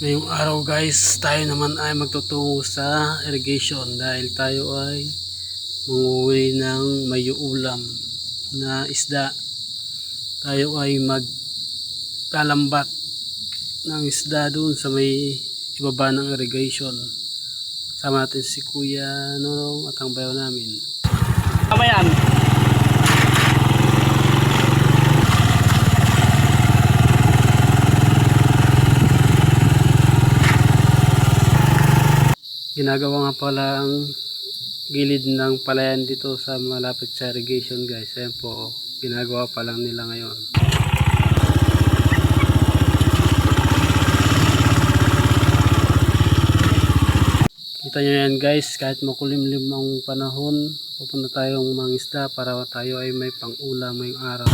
Ngayong araw guys, tayo naman ay magtutungo sa irrigation dahil tayo ay manguhuli ng may ulam na isda. Tayo ay maglalambat ng isda doon sa may ibaba ng irrigation. Sama natin si Kuya Nonong at ang bayaw namin. Tama yan. Ginagawa nga pala ang gilid ng palayan dito sa malapit sa irrigation guys. Ayan po, ginagawa pa lang nila ngayon. Kita nyo yan guys, kahit makulimlim ang panahon, pupunta tayong mangisda para tayo ay may pang-ulam ngayong araw.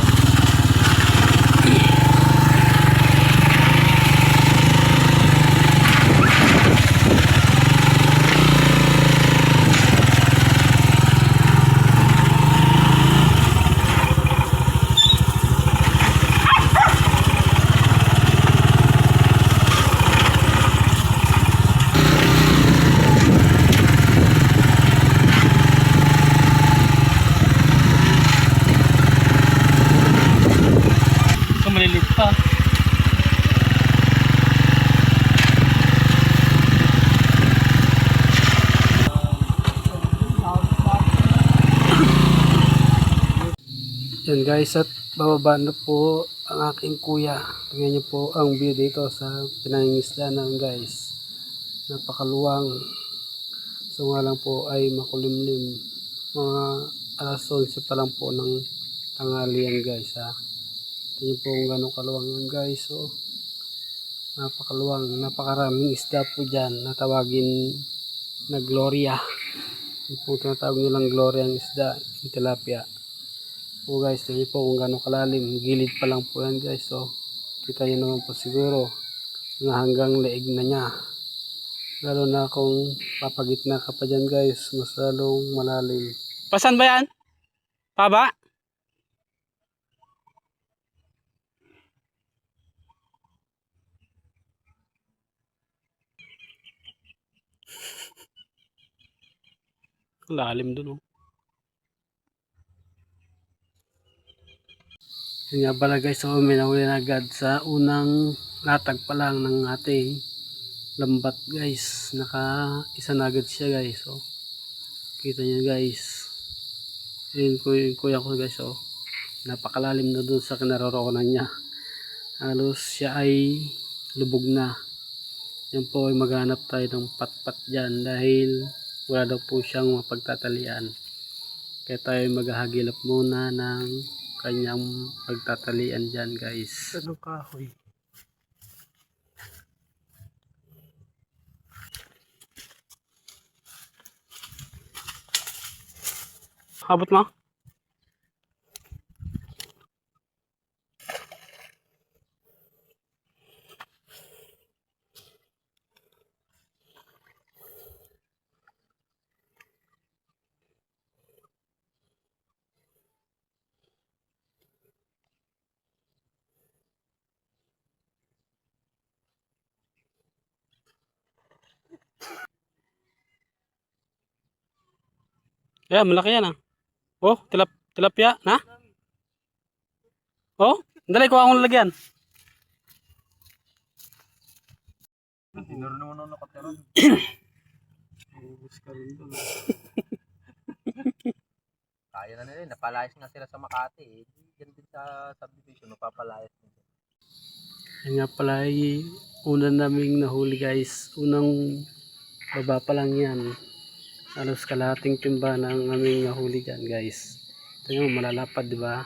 Malilit pa. Yan guys, at bababa na po ang aking kuya. Tingnan niyo po ang view dito sa pinangingisda namin guys. Napakaluwang. So nga lang po ay makulimlim. Mga alas 11 pa lang po ng tanghali yan guys ha. Tingnan po kung gano'ng kaluwang yan guys. So, napakaluwang, napakaraming isda po dyan na tawagin na Gloria. Yung po tinatawag nilang Gloria ang isda, yung tilapia. Po guys, tingnan po kung gano'ng kalalim. Gilid pa lang po yan guys. So, kita nyo naman po siguro na hanggang leeg na niya. Lalo na kung papagitna ka pa dyan guys, mas lalong malalim. Pasan ba yan? Paba? Lalim dun oh. Yun nga pala guys, so may nahuli na agad sa unang latag pa lang ng ating lambat guys. Naka isa na agad siya guys. So, kita nyo guys. Yun yung kuya ko guys. So, napakalalim na dun sa kinaroroonan niya. Halos siya ay lubog na. Yan po ay maghanap tayo ng patpat dyan dahil wala daw po siyang mapagtatalian. Kaya tayo maghahagilap muna ng kanyang pagtatalian dyan guys. Ano kahoy? Habot mo? Yeah, malaki yan ah. Oh, tilapia na? Oh, dali ko akong lalagyan. Kaya na nila, napalayas nga sila sa Makati eh. Diyan din sa subdivision, napapalayas nila. Yan nga pala ay unang naming nahuli guys. Unang baba pa lang yan. Halos kalahating timba na ang aming nahuli dyan guys. Ito yung malalapad diba?